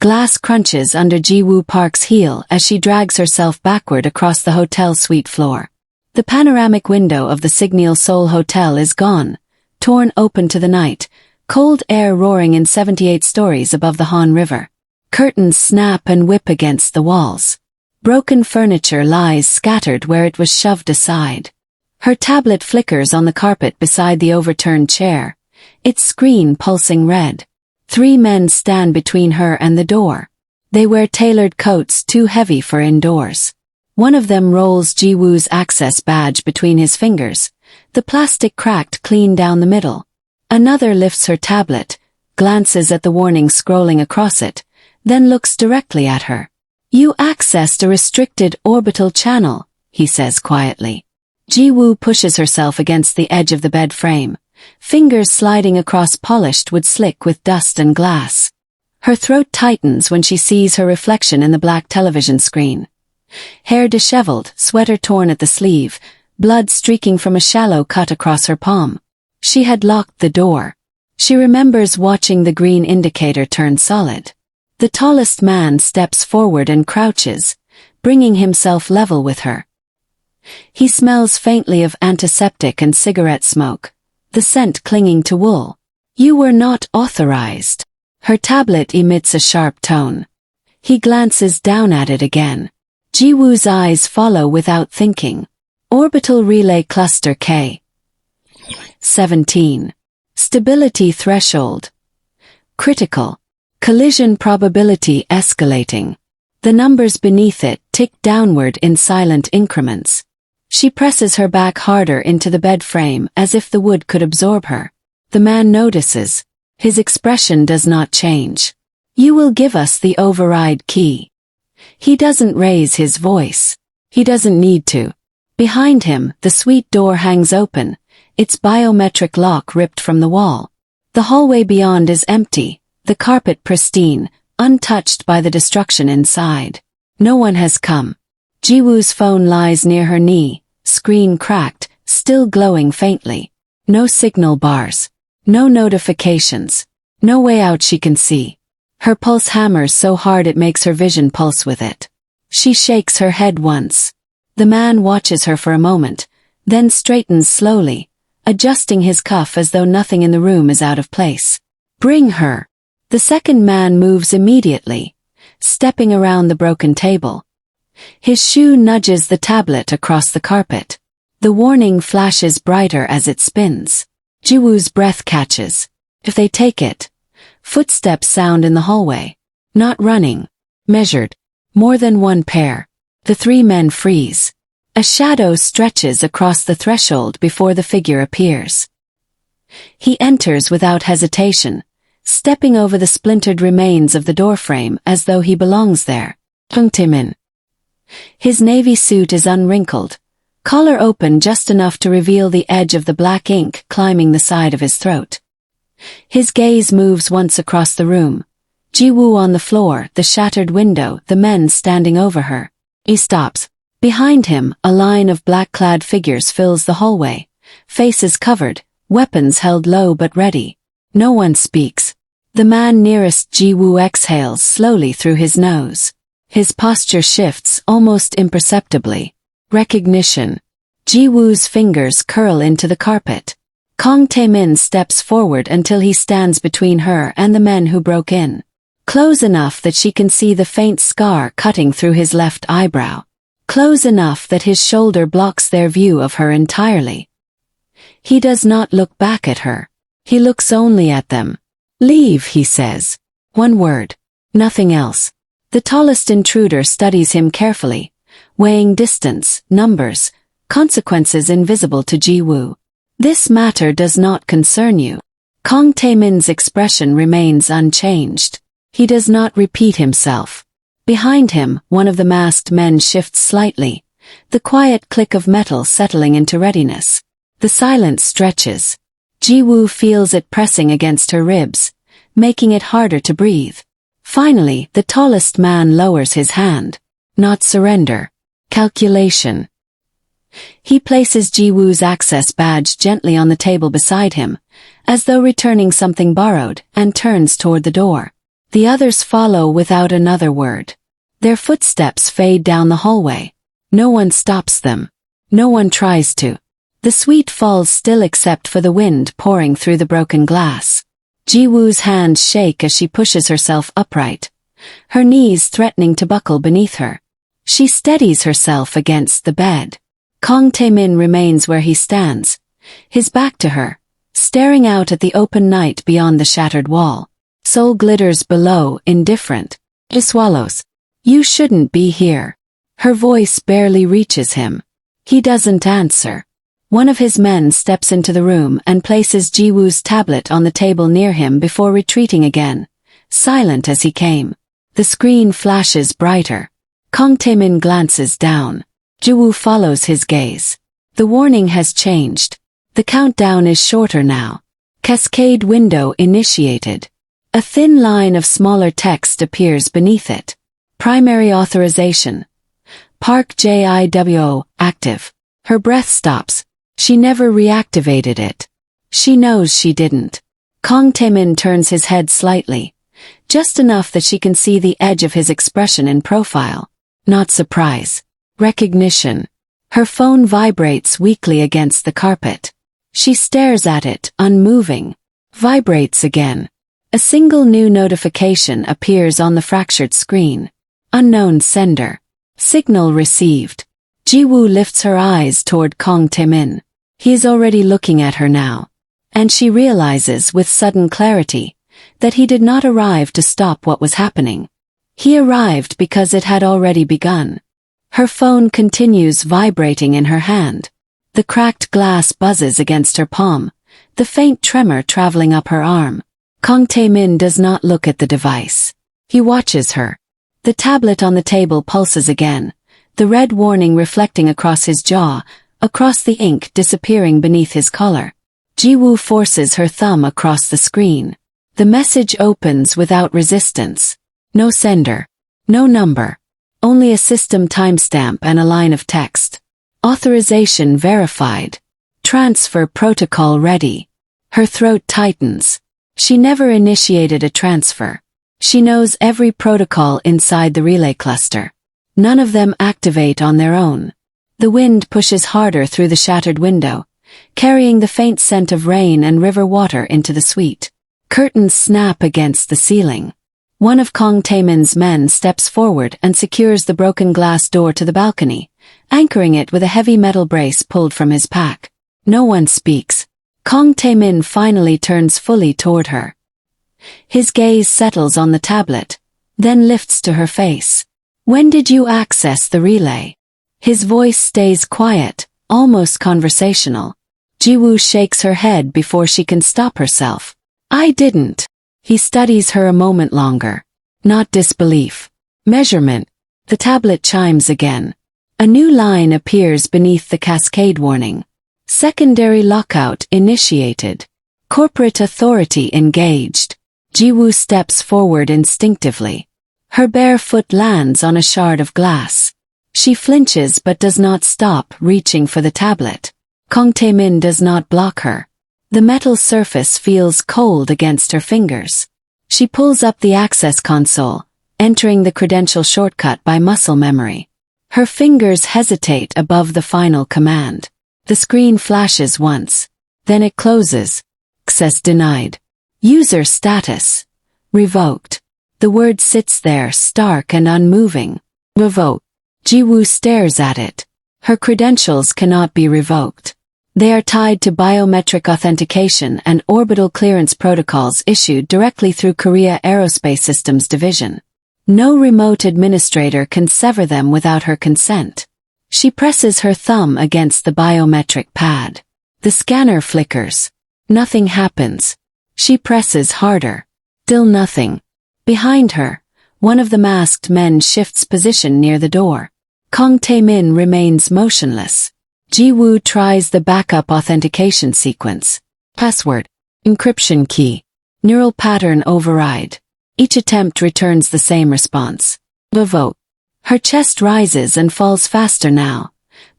Glass crunches under Ji-woo Park's heel as she drags herself backward across the hotel suite floor. The panoramic window of the Signal Seoul Hotel is gone, torn open to the night, cold air roaring in 78 stories above the Han River. Curtains snap and whip against the walls. Broken furniture lies scattered where it was shoved aside. Her tablet flickers on the carpet beside the overturned chair, its screen pulsing red. 3 men stand between her and the door. They wear tailored coats too heavy for indoors. One of them rolls Ji-woo's access badge between his fingers, the plastic cracked clean down the middle. Another lifts her tablet, glances at the warning scrolling across it, then looks directly at her. "You accessed a restricted orbital channel," he says quietly. Ji-woo pushes herself against the edge of the bed frame, fingers sliding across polished wood slick with dust and glass. Her throat tightens when she sees her reflection in the black television screen. Hair disheveled, sweater torn at the sleeve, blood streaking from a shallow cut across her palm. She had locked the door. She remembers watching the green indicator turn solid. The tallest man steps forward and crouches, bringing himself level with her. He smells faintly of antiseptic and cigarette smoke, the scent clinging to wool. "You were not authorized." Her tablet emits a sharp tone. He glances down at it again. Ji-woo's eyes follow without thinking. Orbital Relay Cluster K. 17. Stability threshold. Critical. Collision probability escalating. The numbers beneath it tick downward in silent increments. She presses her back harder into the bed frame as if the wood could absorb her. The man notices. His expression does not change. "You will give us the override key." He doesn't raise his voice. He doesn't need to. Behind him, the suite door hangs open, its biometric lock ripped from the wall. The hallway beyond is empty, the carpet pristine, untouched by the destruction inside. No one has come. Ji-woo's phone lies near her knee, screen cracked, still glowing faintly. No signal bars. No notifications. No way out she can see. Her pulse hammers so hard it makes her vision pulse with it. She shakes her head once. The man watches her for a moment, then straightens slowly, adjusting his cuff as though nothing in the room is out of place. "Bring her." The second man moves immediately, stepping around the broken table. His shoe nudges the tablet across the carpet. The warning flashes brighter as it spins. Ji-woo's breath catches. If they take it. Footsteps sound in the hallway. Not running. Measured. More than one pair. The 3 men freeze. A shadow stretches across the threshold before the figure appears. He enters without hesitation, stepping over the splintered remains of the doorframe as though he belongs there. Tae-min. His navy suit is unwrinkled, collar open just enough to reveal the edge of the black ink climbing the side of his throat. His gaze moves once across the room. Ji-woo on the floor, the shattered window, the men standing over her. He stops. Behind him, a line of black-clad figures fills the hallway, faces covered, weapons held low but ready. No one speaks. The man nearest Ji-woo exhales slowly through his nose. His posture shifts almost imperceptibly. Recognition. Ji-woo's fingers curl into the carpet. Kang Tae-min steps forward until he stands between her and the men who broke in. Close enough that she can see the faint scar cutting through his left eyebrow. Close enough that his shoulder blocks their view of her entirely. He does not look back at her. He looks only at them. "Leave," he says. One word. Nothing else. The tallest intruder studies him carefully, weighing distance, numbers, consequences invisible to Ji-woo. "This matter does not concern you." Kang Tae-min's expression remains unchanged. He does not repeat himself. Behind him, one of the masked men shifts slightly, the quiet click of metal settling into readiness. The silence stretches. Ji-woo feels it pressing against her ribs, making it harder to breathe. Finally, the tallest man lowers his hand. Not surrender. Calculation. He places Ji-woo's access badge gently on the table beside him, as though returning something borrowed, and turns toward the door. The others follow without another word. Their footsteps fade down the hallway. No one stops them. No one tries to. The suite falls still except for the wind pouring through the broken glass. Ji-woo's hands shake as she pushes herself upright, her knees threatening to buckle beneath her. She steadies herself against the bed. Kang Tae-min remains where he stands, his back to her, staring out at the open night beyond the shattered wall. Soul glitters below, indifferent. He swallows. You shouldn't be here. Her voice barely reaches him. He doesn't answer. One of his men steps into the room and places Ji-woo's tablet on the table near him before retreating again, silent as he came. The screen flashes brighter. Kang Tae-min glances down. Ji-woo follows his gaze. The warning has changed. The countdown is shorter now. Cascade window initiated. A thin line of smaller text appears beneath it. Primary authorization. Park JIWO, active. Her breath stops. She never reactivated it. She knows she didn't. Kang Tae-min turns his head slightly, just enough that she can see the edge of his expression in profile. Not surprise. Recognition. Her phone vibrates weakly against the carpet. She stares at it, unmoving. Vibrates again. A single new notification appears on the fractured screen. Unknown sender. Signal received. Ji-woo lifts her eyes toward Kang Tae-min. He is already looking at her now. And she realizes with sudden clarity that he did not arrive to stop what was happening. He arrived because it had already begun. Her phone continues vibrating in her hand. The cracked glass buzzes against her palm, the faint tremor traveling up her arm. Kang Tae-min does not look at the device. He watches her. The tablet on the table pulses again, the red warning reflecting across his jaw, across the ink disappearing beneath his collar. Ji-woo forces her thumb across the screen. The message opens without resistance. No sender. No number. Only a system timestamp and a line of text. Authorization verified. Transfer protocol ready. Her throat tightens. She never initiated a transfer. She knows every protocol inside the relay cluster. None of them activate on their own. The wind pushes harder through the shattered window, carrying the faint scent of rain and river water into the suite. Curtains snap against the ceiling. One of Kang Tae-min's men steps forward and secures the broken glass door to the balcony, anchoring it with a heavy metal brace pulled from his pack. No one speaks. Kang Tae-min finally turns fully toward her. His gaze settles on the tablet, then lifts to her face. When did you access the relay? His voice stays quiet, almost conversational. Ji-woo shakes her head before she can stop herself. I didn't. He studies her a moment longer. Not disbelief. Measurement. The tablet chimes again. A new line appears beneath the cascade warning. Secondary lockout initiated. Corporate authority engaged. Ji-woo steps forward instinctively. Her bare foot lands on a shard of glass. She flinches but does not stop reaching for the tablet. Kang Tae-min does not block her. The metal surface feels cold against her fingers. She pulls up the access console, entering the credential shortcut by muscle memory. Her fingers hesitate above the final command. The screen flashes once. Then it closes. Access denied. User status. Revoked. The word sits there stark and unmoving. Revoked. Ji-woo stares at it. Her credentials cannot be revoked. They are tied to biometric authentication and orbital clearance protocols issued directly through Korea Aerospace Systems Division. No remote administrator can sever them without her consent. She presses her thumb against the biometric pad. The scanner flickers. Nothing happens. She presses harder. Still nothing. Behind her, one of the masked men shifts position near the door. Kang Tae-min remains motionless. Ji-woo tries the backup authentication sequence. Password. Encryption key. Neural pattern override. Each attempt returns the same response. Revoke. Her chest rises and falls faster now,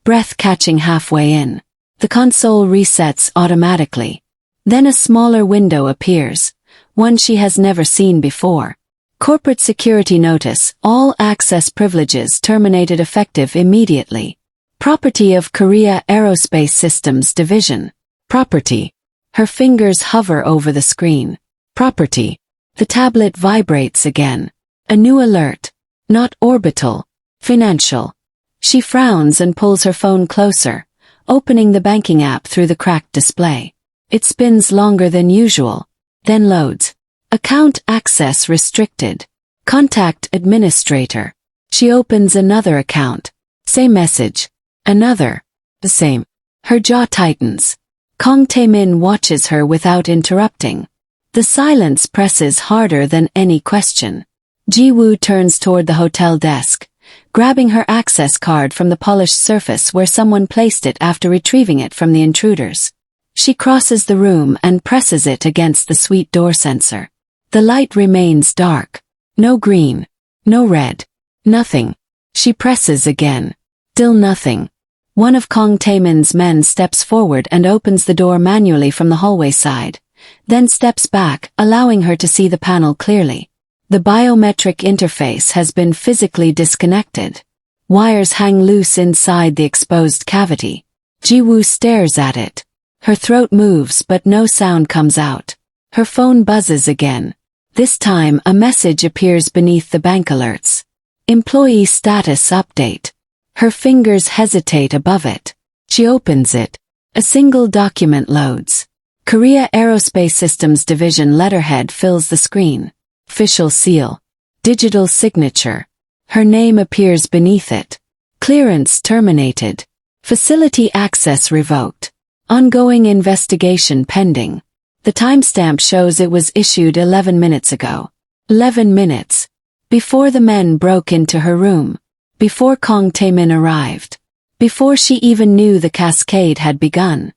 breath catching halfway in. The console resets automatically. Then a smaller window appears, one she has never seen before. Corporate security notice, all access privileges terminated effective immediately. Property of Korea Aerospace Systems Division. Property. Her fingers hover over the screen. Property. The tablet vibrates again. A new alert. Not orbital. Financial. She frowns and pulls her phone closer, opening the banking app through the cracked display. It spins longer than usual, then loads. Account access restricted. Contact administrator. She opens another account. Same message. Another. The same. Her jaw tightens. Kong Tae-min watches her without interrupting. The silence presses harder than any question. Ji-woo turns toward the hotel desk, grabbing her access card from the polished surface where someone placed it after retrieving it from the intruders. She crosses the room and presses it against the suite door sensor. The light remains dark. No green. No red. Nothing. She presses again. Still nothing. One of Kong Tae-min's men steps forward and opens the door manually from the hallway side, then steps back, allowing her to see the panel clearly. The biometric interface has been physically disconnected. Wires hang loose inside the exposed cavity. Ji-woo stares at it. Her throat moves but no sound comes out. Her phone buzzes again. This time a message appears beneath the bank alerts. Employee status update. Her fingers hesitate above it. She opens it. A single document loads. Korea Aerospace Systems Division letterhead fills the screen. Official seal. Digital signature. Her name appears beneath it. Clearance terminated. Facility access revoked. Ongoing investigation pending. The timestamp shows it was issued 11 minutes ago. 11 minutes. Before the men broke into her room. Before Kong Tae-min arrived. Before she even knew the cascade had begun.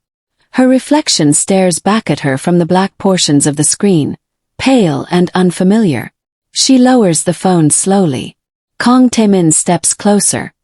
Her reflection stares back at her from the black portions of the screen, pale and unfamiliar. She lowers the phone slowly. Kong Tae-min steps closer,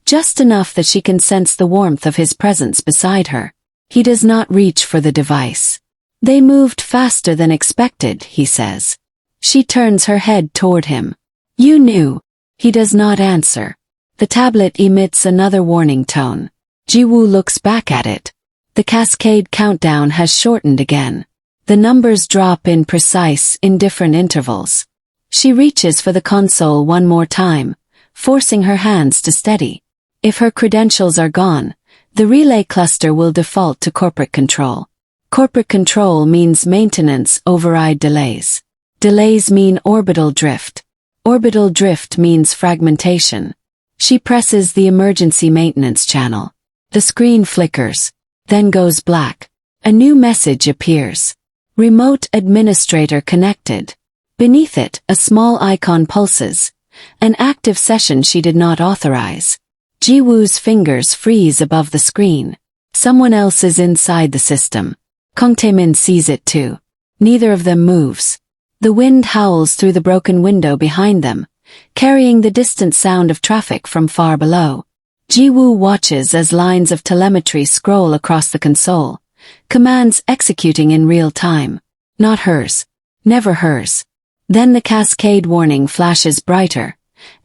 just enough that she can sense the warmth of his presence beside her. He does not reach for the device. They moved faster than expected, he says. She turns her head toward him. You knew. He does not answer. The tablet emits another warning tone. Ji-woo looks back at it. The cascade countdown has shortened again. The numbers drop in precise, indifferent intervals. She reaches for the console one more time, forcing her hands to steady. If her credentials are gone, the relay cluster will default to corporate control. Corporate control means maintenance override delays. Delays mean orbital drift. Orbital drift means fragmentation. She presses the emergency maintenance channel. The screen flickers, then goes black. A new message appears. Remote administrator connected. Beneath it, a small icon pulses. An active session she did not authorize. Ji-woo's fingers freeze above the screen. Someone else is inside the system. Kong Tae-min sees it too. Neither of them moves. The wind howls through the broken window behind them, carrying the distant sound of traffic from far below. Ji-woo watches as lines of telemetry scroll across the console, commands executing in real time. Not hers. Never hers. Then the cascade warning flashes brighter,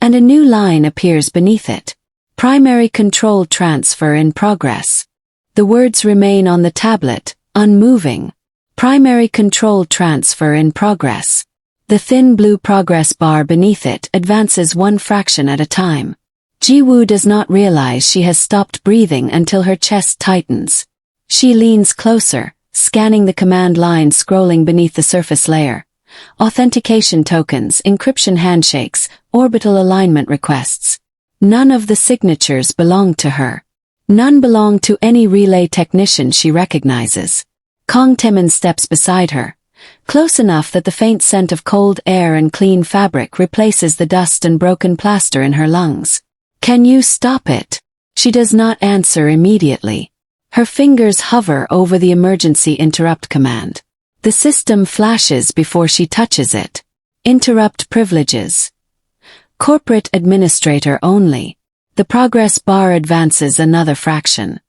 and a new line appears beneath it. Primary control transfer in progress. The words remain on the tablet, unmoving. Primary control transfer in progress. The thin blue progress bar beneath it advances one fraction at a time. Ji-woo does not realize she has stopped breathing until her chest tightens. She leans closer, scanning the command line scrolling beneath the surface layer. Authentication tokens, encryption handshakes, orbital alignment requests. None of the signatures belong to her. None belong to any relay technician she recognizes. Kong Tae-min steps beside her, close enough that the faint scent of cold air and clean fabric replaces the dust and broken plaster in her lungs. Can you stop it? She does not answer immediately. Her fingers hover over the emergency interrupt command. The system flashes before she touches it. Interrupt privileges. Corporate administrator only. The progress bar advances another fraction.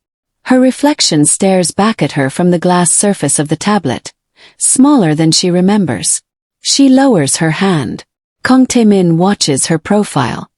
Her reflection stares back at her from the glass surface of the tablet, smaller than she remembers. She lowers her hand. Kong Tae-min watches her profile.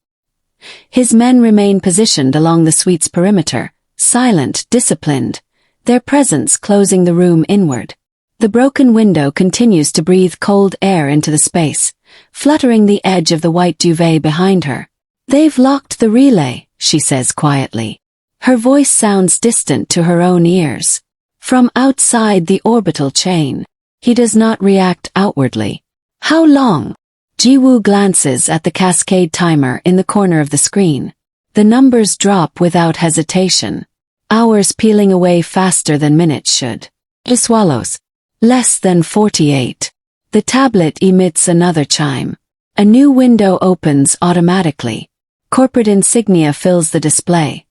His men remain positioned along the suite's perimeter, silent, disciplined, their presence closing the room inward. The broken window continues to breathe cold air into the space, fluttering the edge of the white duvet behind her. "They've locked the relay," she says quietly. Her voice sounds distant to her own ears. From outside the orbital chain, he does not react outwardly. "How long?" Ji-woo glances at the cascade timer in the corner of the screen. The numbers drop without hesitation. Hours peeling away faster than minutes should. He swallows. Less than 48. The tablet emits another chime. A new window opens automatically. Corporate insignia fills the display.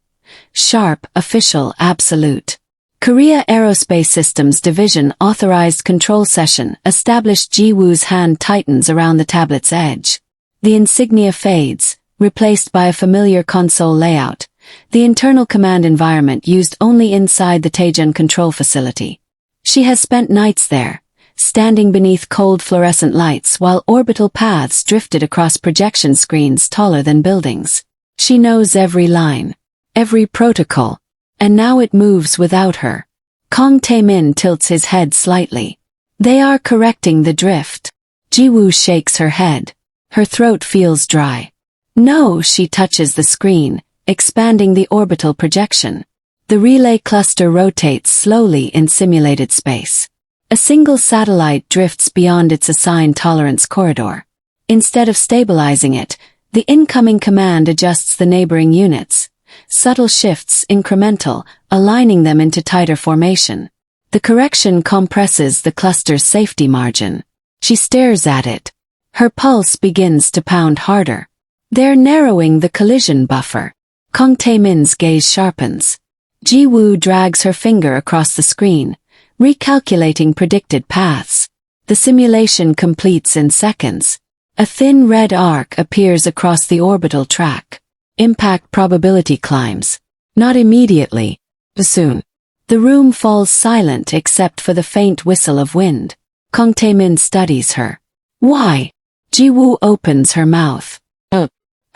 Sharp, official, absolute. Korea Aerospace Systems Division authorized control session established. Ji-woo's hand tightens around the tablet's edge. The insignia fades, replaced by a familiar console layout, the internal command environment used only inside the Taejun control facility. She has spent nights there, standing beneath cold fluorescent lights while orbital paths drifted across projection screens taller than buildings. She knows every line, every protocol, and now it moves without her. Kong Tae-min tilts his head slightly. They are correcting the drift. Ji-woo shakes her head. Her throat feels dry. No, she touches the screen, expanding the orbital projection. The relay cluster rotates slowly in simulated space. A single satellite drifts beyond its assigned tolerance corridor. Instead of stabilizing it, the incoming command adjusts the neighboring units. Subtle shifts, incremental, aligning them into tighter formation. The correction compresses the cluster's safety margin. She stares at it. Her pulse begins to pound harder. They're narrowing the collision buffer. Kong Tae-min's gaze sharpens. Ji-woo drags her finger across the screen, recalculating predicted paths. The simulation completes in seconds. A thin red arc appears across the orbital track. Impact probability climbs. Not immediately, but soon. The room falls silent except for the faint whistle of wind. Kong Tae-min studies her. "Why?" Ji-woo opens her mouth.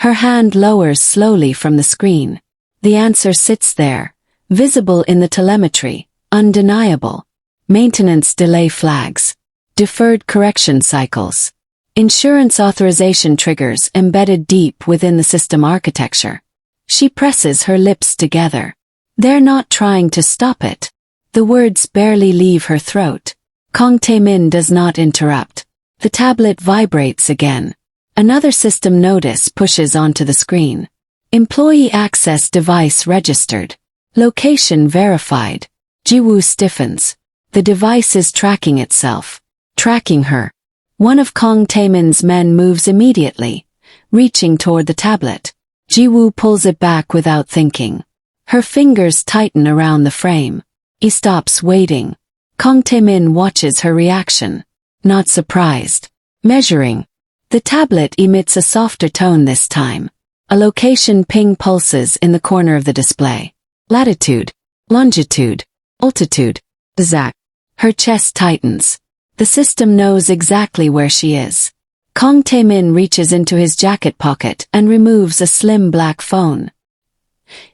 Her hand lowers slowly from the screen. The answer sits there, visible in the telemetry, undeniable. Maintenance delay flags. Deferred correction cycles. Insurance authorization triggers embedded deep within the system architecture. She presses her lips together. They're not trying to stop it. The words barely leave her throat. Kong Tae-min does not interrupt. The tablet vibrates again. Another system notice pushes onto the screen. Employee access device registered. Location verified. Ji-woo stiffens. The device is tracking itself. Tracking her. One of Kong Tae-min's men moves immediately, reaching toward the tablet. Ji-woo pulls it back without thinking. Her fingers tighten around the frame. He stops waiting. Kong Tae-min watches her reaction. Not surprised. Measuring. The tablet emits a softer tone this time. A location ping pulses in the corner of the display. Latitude. Longitude. Altitude. Exact. Her chest tightens. The system knows exactly where she is. Kong Tae-min reaches into his jacket pocket and removes a slim black phone.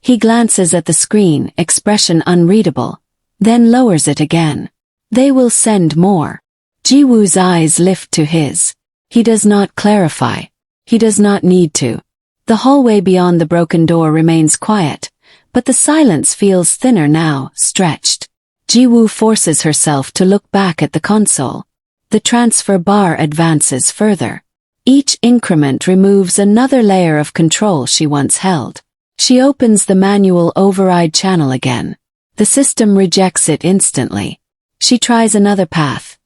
He glances at the screen, expression unreadable, then lowers it again. They will send more. Ji-woo's eyes lift to his. He does not clarify. He does not need to. The hallway beyond the broken door remains quiet, but the silence feels thinner now, stretched. Ji-woo forces herself to look back at the console. The transfer bar advances further. Each increment removes another layer of control she once held. She opens the manual override channel again. The system rejects it instantly. She tries another path.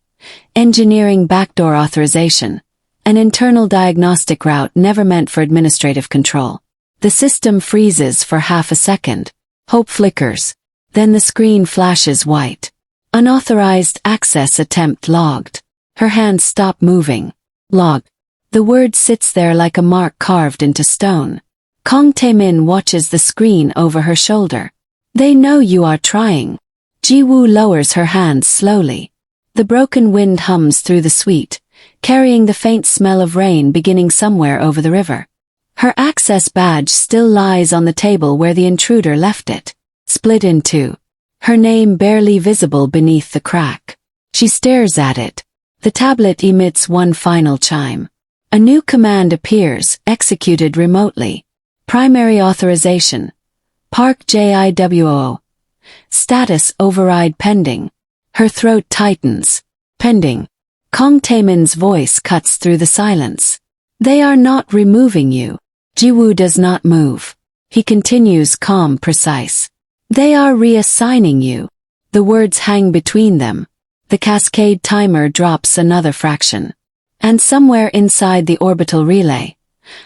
Engineering backdoor authorization. An internal diagnostic route never meant for administrative control. The system freezes for half a second. Hope flickers. Then the screen flashes white. Unauthorized access attempt logged. Her hands stop moving. Logged. The word sits there like a mark carved into stone. Kong Tae-min watches the screen over her shoulder. They know you are trying. Ji-woo lowers her hands slowly. The broken wind hums through the suite, carrying the faint smell of rain beginning somewhere over the river. Her access badge still lies on the table where the intruder left it, split in two. Her name barely visible beneath the crack. She stares at it. The tablet emits one final chime. A new command appears, executed remotely. Primary authorization. Park JIWO. Status override pending. Her throat tightens. Pending. Kong Taemin's voice cuts through the silence. They are not removing you. Jiwoo does not move. He continues calm, precise. They are reassigning you. The words hang between them. The cascade timer drops another fraction. And somewhere inside the orbital relay,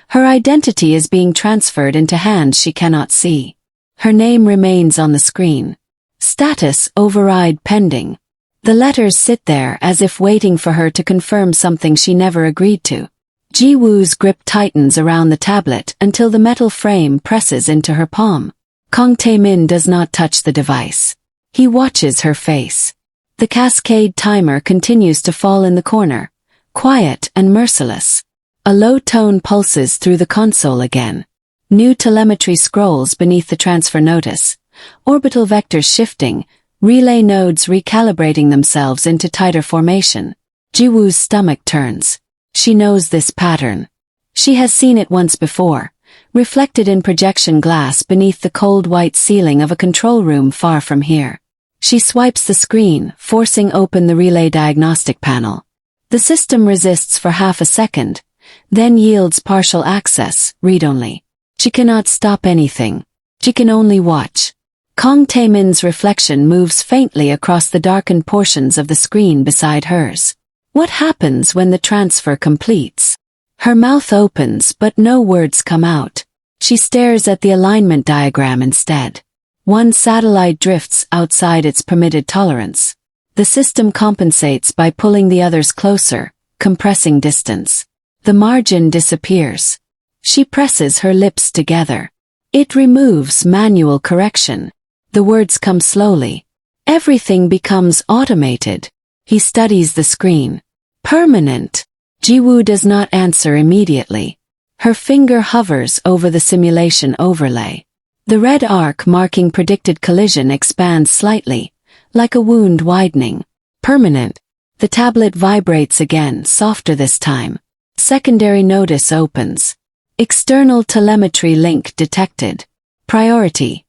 her identity is being transferred into hands she cannot see. Her name remains on the screen. Status override pending. The letters sit there as if waiting for her to confirm something she never agreed to. Jiwoo's grip tightens around the tablet until the metal frame presses into her palm. Kong Taemin does not touch the device. He watches her face. The cascade timer continues to fall in the corner, quiet and merciless. A low tone pulses through the console again. New telemetry scrolls beneath the transfer notice. Orbital vectors shifting, relay nodes recalibrating themselves into tighter formation. Jiwoo's stomach turns. She knows this pattern. She has seen it once before, reflected in projection glass beneath the cold white ceiling of a control room far from here. She swipes the screen, forcing open the relay diagnostic panel. The system resists for half a second, then yields partial access, read-only. She cannot stop anything. She can only watch. Kong Taemin's reflection moves faintly across the darkened portions of the screen beside hers. What happens when the transfer completes? Her mouth opens but no words come out. She stares at the alignment diagram instead. One satellite drifts outside its permitted tolerance. The system compensates by pulling the others closer, compressing distance. The margin disappears. She presses her lips together. It removes manual correction. The words come slowly. Everything becomes automated. He studies the screen. Permanent. Jiwoo does not answer immediately. Her finger hovers over the simulation overlay. The red arc marking predicted collision expands slightly, like a wound widening. Permanent. The tablet vibrates again, softer this time. Secondary notice opens. External telemetry link detected. Priority.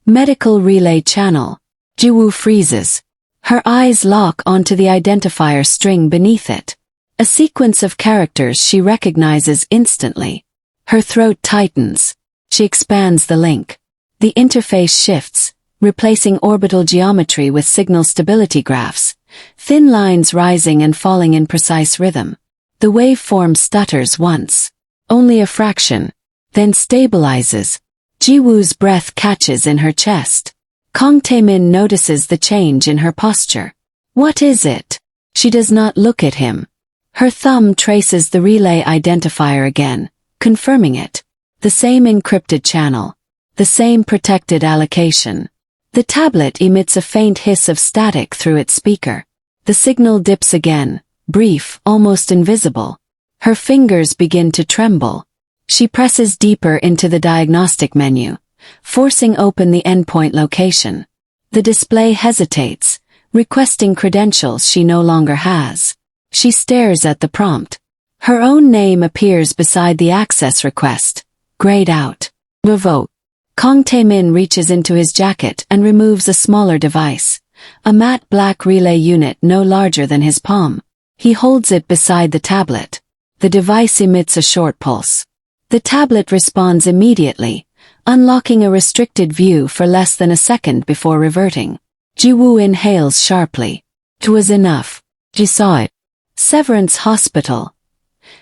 Medical relay channel. Jiwoo freezes. Her eyes lock onto the identifier string beneath it. A sequence of characters she recognizes instantly. Her throat tightens. She expands the link. The interface shifts, replacing orbital geometry with signal stability graphs, thin lines rising and falling in precise rhythm. The waveform stutters once. Only a fraction. Then stabilizes. Jiwoo's breath catches in her chest. Kong Taemin notices the change in her posture. What is it? She does not look at him. Her thumb traces the relay identifier again, confirming it. The same encrypted channel. The same protected allocation. The tablet emits a faint hiss of static through its speaker. The signal dips again, brief, almost invisible. Her fingers begin to tremble. She presses deeper into the diagnostic menu, forcing open the endpoint location. The display hesitates, requesting credentials she no longer has. She stares at the prompt. Her own name appears beside the access request. Grayed out. Revoke. Kong Taemin reaches into his jacket and removes a smaller device, a matte black relay unit no larger than his palm. He holds it beside the tablet. The device emits a short pulse. The tablet responds immediately, unlocking a restricted view for less than a second before reverting. Jiwoo inhales sharply. It was enough. She saw it. Severance Hospital.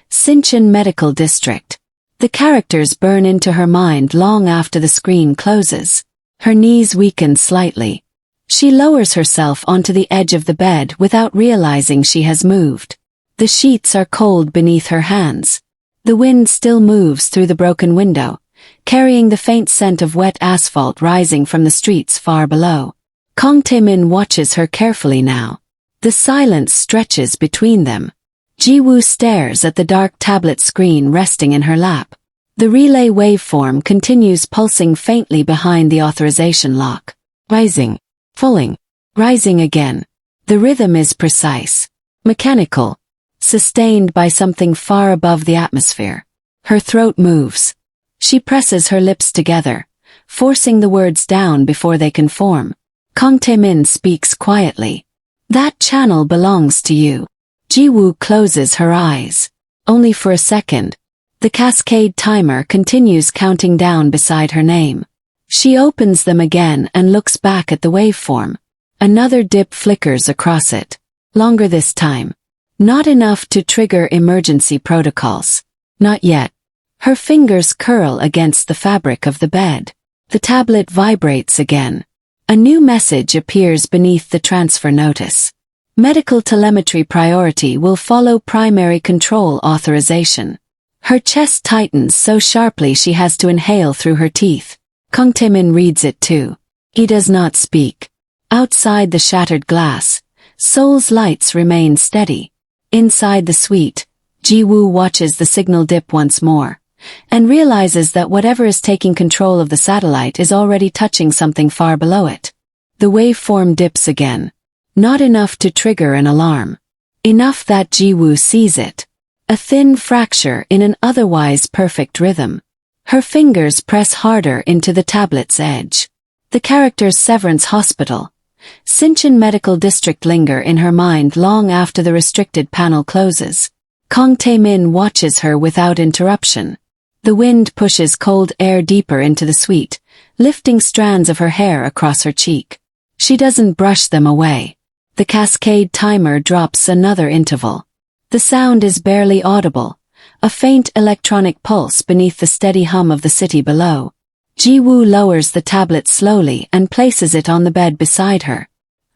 Sinchon Medical District. The characters burn into her mind long after the screen closes. Her knees weaken slightly. She lowers herself onto the edge of the bed without realizing she has moved. The sheets are cold beneath her hands. The wind still moves through the broken window, carrying the faint scent of wet asphalt rising from the streets far below. Kong Taemin watches her carefully now. The silence stretches between them. Jiwoo stares at the dark tablet screen resting in her lap. The relay waveform continues pulsing faintly behind the authorization lock. Rising. Falling. Rising again. The rhythm is precise. Mechanical. Sustained by something far above the atmosphere. Her throat moves. She presses her lips together, forcing the words down before they can form. Kang Taemin speaks quietly. That channel belongs to you. Jiwoo closes her eyes. Only for a second. The cascade timer continues counting down beside her name. She opens them again and looks back at the waveform. Another dip flickers across it. Longer this time. Not enough to trigger emergency protocols. Not yet. Her fingers curl against the fabric of the bed. The tablet vibrates again. A new message appears beneath the transfer notice. Medical telemetry priority will follow primary control authorization. Her chest tightens so sharply she has to inhale through her teeth. Kang Taemin reads it too. He does not speak. Outside the shattered glass, Seoul's lights remain steady. Inside the suite, Jiwoo watches the signal dip once more, and realizes that whatever is taking control of the satellite is already touching something far below it. The waveform dips again. Not enough to trigger an alarm. Enough that Jiwoo sees it. A thin fracture in an otherwise perfect rhythm. Her fingers press harder into the tablet's edge. The characters Severance Hospital, Sinchon Medical District linger in her mind long after the restricted panel closes. Kang Taemin watches her without interruption. The wind pushes cold air deeper into the suite, lifting strands of her hair across her cheek. She doesn't brush them away. The cascade timer drops another interval. The sound is barely audible, a faint electronic pulse beneath the steady hum of the city below. Jiwoo lowers the tablet slowly and places it on the bed beside her.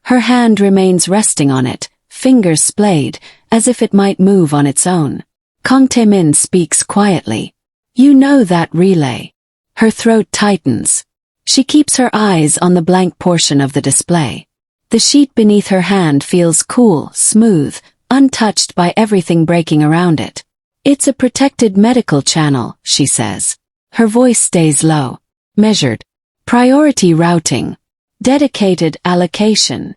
Her hand remains resting on it, fingers splayed, as if it might move on its own. Kang Taemin speaks quietly. You know that relay. Her throat tightens. She keeps her eyes on the blank portion of the display. The sheet beneath her hand feels cool, smooth, untouched by everything breaking around it. It's a protected medical channel, she says. Her voice stays low. Measured. Priority routing. Dedicated allocation.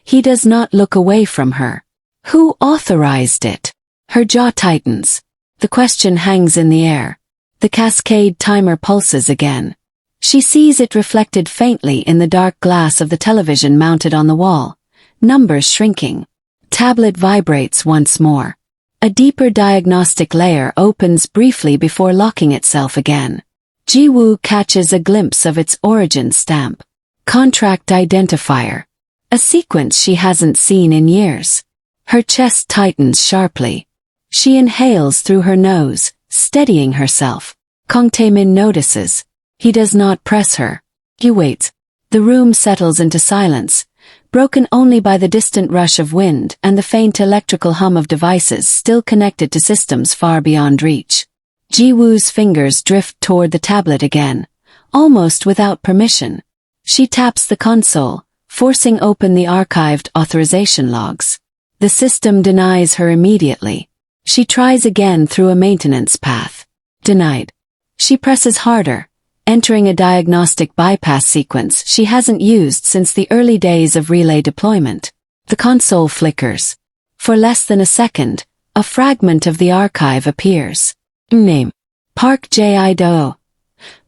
He does not look away from her. Who authorized it? Her jaw tightens. The question hangs in the air. The cascade timer pulses again. She sees it reflected faintly in the dark glass of the television mounted on the wall. Numbers shrinking. Tablet vibrates once more. A deeper diagnostic layer opens briefly before locking itself again. Jiwoo catches a glimpse of its origin stamp. Contract identifier. A sequence she hasn't seen in years. Her chest tightens sharply. She inhales through her nose, steadying herself. Kang Taemin notices. He does not press her. He waits. The room settles into silence, broken only by the distant rush of wind and the faint electrical hum of devices still connected to systems far beyond reach. Jiwoo's fingers drift toward the tablet again, almost without permission. She taps the console, forcing open the archived authorization logs. The system denies her immediately. She tries again through a maintenance path. Denied. She presses harder, entering a diagnostic bypass sequence she hasn't used since the early days of relay deployment. The console flickers. For less than a second, a fragment of the archive appears. Name. Park Ji-do.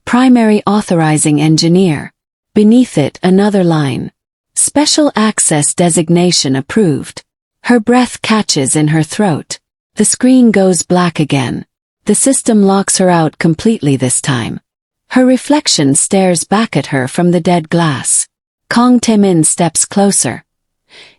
Primary Authorizing Engineer. Beneath it another line. Special Access Designation Approved. Her breath catches in her throat. The screen goes black again. The system locks her out completely this time. Her reflection stares back at her from the dead glass. Kang Taemin steps closer.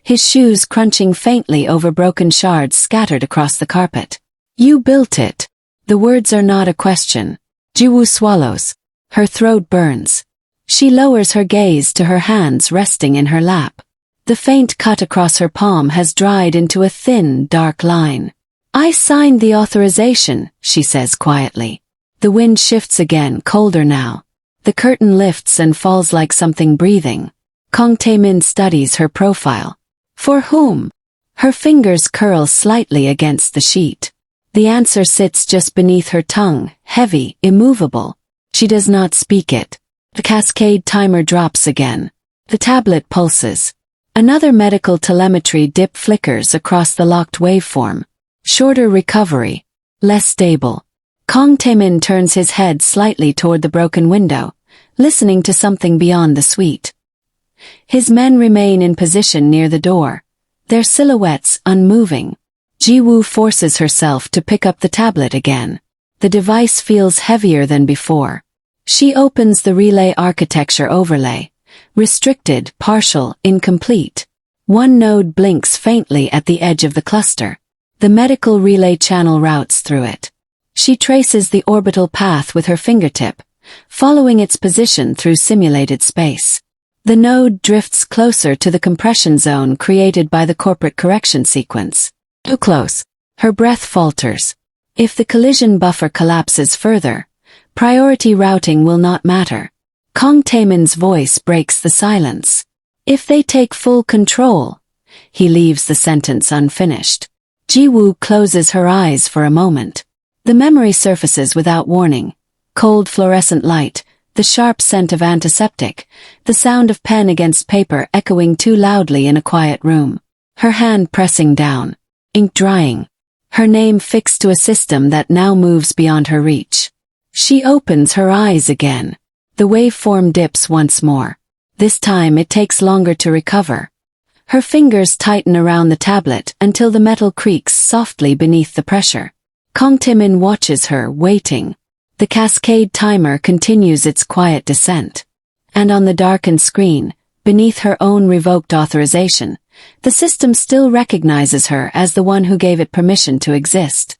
His shoes crunching faintly over broken shards scattered across the carpet. You built it. The words are not a question. Jiwoo swallows. Her throat burns. She lowers her gaze to her hands resting in her lap. The faint cut across her palm has dried into a thin, dark line. I signed the authorization, she says quietly. The wind shifts again, colder now. The curtain lifts and falls like something breathing. Kang Taemin studies her profile. For whom? Her fingers curl slightly against the sheet. The answer sits just beneath her tongue, heavy, immovable. She does not speak it. The cascade timer drops again. The tablet pulses. Another medical telemetry dip flickers across the locked waveform. Shorter recovery. Less stable. Kong Taemin turns his head slightly toward the broken window, listening to something beyond the suite. His men remain in position near the door, their silhouettes unmoving. Ji-woo forces herself to pick up the tablet again. The device feels heavier than before. She opens the relay architecture overlay. Restricted, partial, incomplete. One node blinks faintly at the edge of the cluster. The medical relay channel routes through it. She traces the orbital path with her fingertip, following its position through simulated space. The node drifts closer to the compression zone created by the corporate correction sequence. Too close. Her breath falters. If the collision buffer collapses further, priority routing will not matter. Kong Taemin's voice breaks the silence. If they take full control, he leaves the sentence unfinished. Ji-woo closes her eyes for a moment. The memory surfaces without warning. Cold fluorescent light, the sharp scent of antiseptic, the sound of pen against paper echoing too loudly in a quiet room. Her hand pressing down. Ink drying. Her name fixed to a system that now moves beyond her reach. She opens her eyes again. The waveform dips once more. This time it takes longer to recover. Her fingers tighten around the tablet until the metal creaks softly beneath the pressure. Kong Taemin watches her, waiting. The cascade timer continues its quiet descent. And on the darkened screen, beneath her own revoked authorization, the system still recognizes her as the one who gave it permission to exist.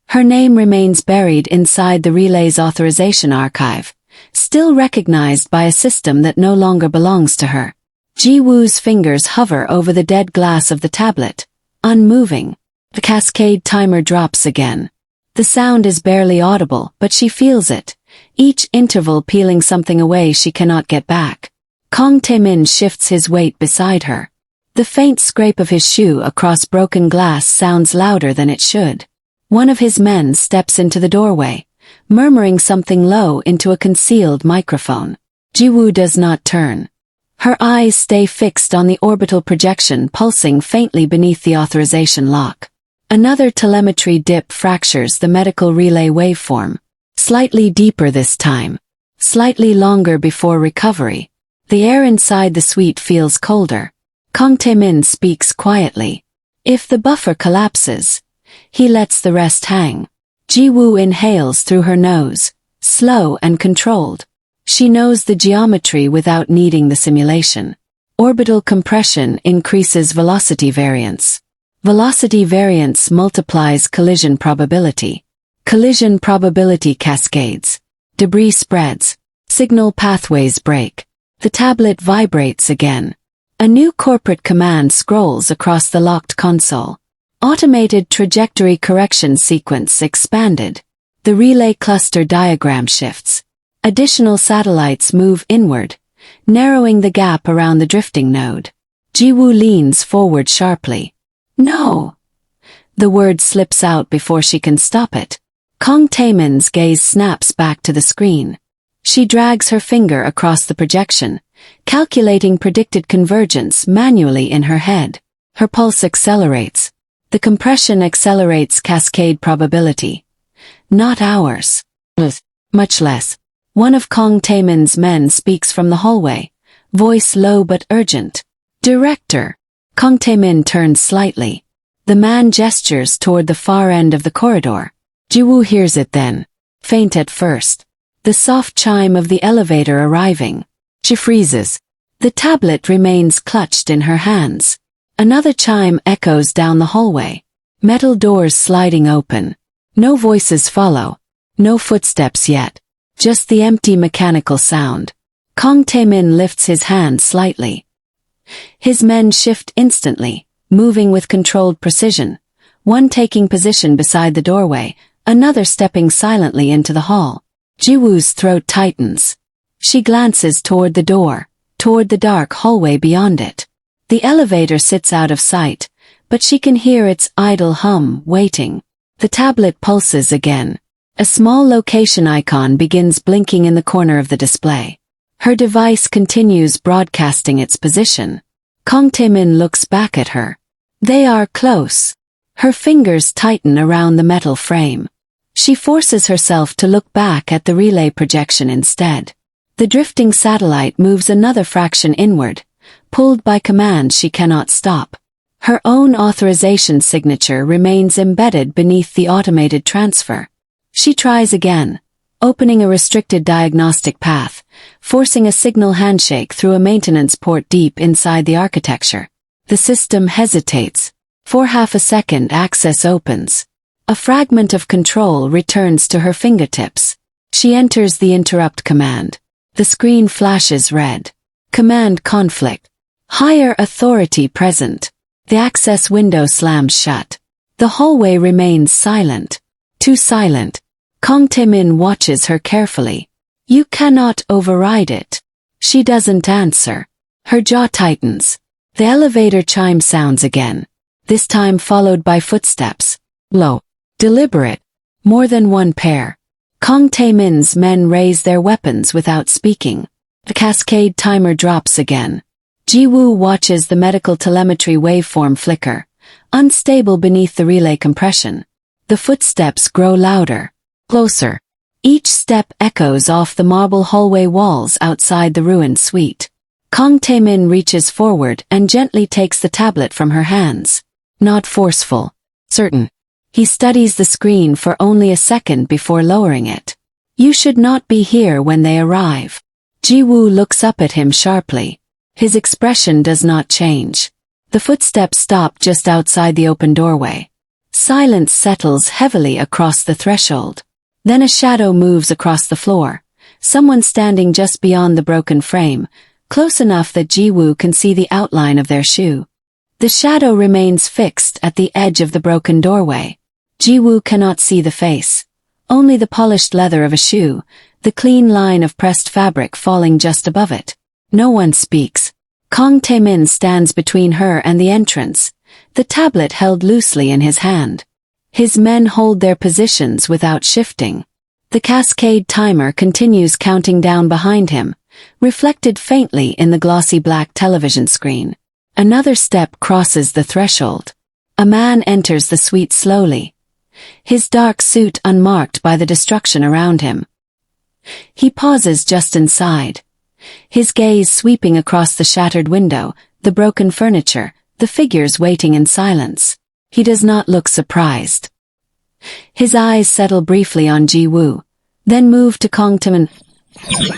Her name remains buried inside the relay's authorization archive, still recognized by a system that no longer belongs to her. Ji-woo's fingers hover over the dead glass of the tablet, unmoving. The cascade timer drops again. The sound is barely audible, but she feels it, each interval peeling something away she cannot get back. Kong Taemin shifts his weight beside her. The faint scrape of his shoe across broken glass sounds louder than it should. One of his men steps into the doorway, murmuring something low into a concealed microphone. Ji-woo does not turn. Her eyes stay fixed on the orbital projection pulsing faintly beneath the authorization lock. Another telemetry dip fractures the medical relay waveform. Slightly deeper this time. Slightly longer before recovery. The air inside the suite feels colder. Kong Taemin speaks quietly. If the buffer collapses, he lets the rest hang. Ji-woo inhales through her nose, slow and controlled. She knows the geometry without needing the simulation. Orbital compression increases velocity variance. Velocity variance multiplies collision probability. Collision probability cascades. Debris spreads. Signal pathways break. The tablet vibrates again. A new corporate command scrolls across the locked console. Automated trajectory correction sequence expanded. The relay cluster diagram shifts. Additional satellites move inward, narrowing the gap around the drifting node. Ji-woo leans forward sharply. No! The word slips out before she can stop it. Kong Taemin's gaze snaps back to the screen. She drags her finger across the projection, calculating predicted convergence manually in her head. Her pulse accelerates. The compression accelerates cascade probability. Not ours. Much less. One of Kong Taemin's men speaks from the hallway, voice low but urgent. Director. Kong Taemin turns slightly. The man gestures toward the far end of the corridor. Ji-woo hears it then. Faint at first. The soft chime of the elevator arriving. She freezes. The tablet remains clutched in her hands. Another chime echoes down the hallway. Metal doors sliding open. No voices follow. No footsteps yet. Just the empty mechanical sound. Kong Taemin lifts his hand slightly. His men shift instantly, moving with controlled precision, one taking position beside the doorway, another stepping silently into the hall. Ji-woo's throat tightens. She glances toward the door, toward the dark hallway beyond it. The elevator sits out of sight, but she can hear its idle hum, waiting. The tablet pulses again. A small location icon begins blinking in the corner of the display. Her device continues broadcasting its position. Kang Tae-min looks back at her. They are close. Her fingers tighten around the metal frame. She forces herself to look back at the relay projection instead. The drifting satellite moves another fraction inward, pulled by commands she cannot stop. Her own authorization signature remains embedded beneath the automated transfer. She tries again, opening a restricted diagnostic path, forcing a signal handshake through a maintenance port deep inside the architecture. The system hesitates. For half a second, access opens. A fragment of control returns to her fingertips. She enters the interrupt command. The screen flashes red. Command conflict. Higher authority present. The access window slams shut. The hallway remains silent. Too silent. Kang Tae-min watches her carefully. You cannot override it. She doesn't answer. Her jaw tightens. The elevator chime sounds again. This time followed by footsteps. Low. Deliberate. More than one pair. Kang Tae-min's men raise their weapons without speaking. The cascade timer drops again. Ji-woo watches the medical telemetry waveform flicker, unstable beneath the relay compression. The footsteps grow louder. Closer. Each step echoes off the marble hallway walls outside the ruined suite. Kang Tae-min reaches forward and gently takes the tablet from her hands. Not forceful. Certain. He studies the screen for only a second before lowering it. You should not be here when they arrive. Ji-woo looks up at him sharply. His expression does not change. The footsteps stop just outside the open doorway. Silence settles heavily across the threshold. Then a shadow moves across the floor, someone standing just beyond the broken frame, close enough that Ji-woo can see the outline of their shoe. The shadow remains fixed at the edge of the broken doorway. Ji-woo cannot see the face, only the polished leather of a shoe, the clean line of pressed fabric falling just above it. No one speaks. Kang Tae-min stands between her and the entrance, the tablet held loosely in his hand. His men hold their positions without shifting. The cascade timer continues counting down behind him, reflected faintly in the glossy black television screen. Another step crosses the threshold. A man enters the suite slowly, his dark suit unmarked by the destruction around him. He pauses just inside, his gaze sweeping across the shattered window, the broken furniture, the figures waiting in silence. He does not look surprised. His eyes settle briefly on Ji-woo, then move to Kang Tae-min.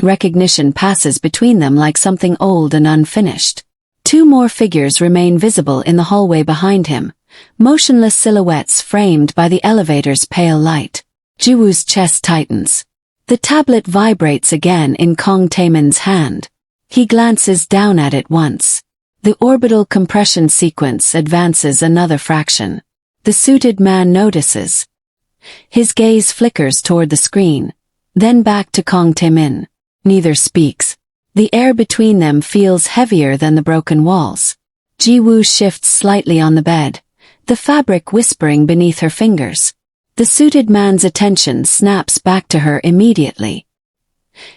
Recognition passes between them like something old and unfinished. Two more figures remain visible in the hallway behind him, motionless silhouettes framed by the elevator's pale light. Ji-woo's chest tightens. The tablet vibrates again in Kang Tae-min's hand. He glances down at it once. The orbital compression sequence advances another fraction. The suited man notices. His gaze flickers toward the screen, then back to Kang Tae-min. Neither speaks. The air between them feels heavier than the broken walls. Ji-woo shifts slightly on the bed, the fabric whispering beneath her fingers. The suited man's attention snaps back to her immediately.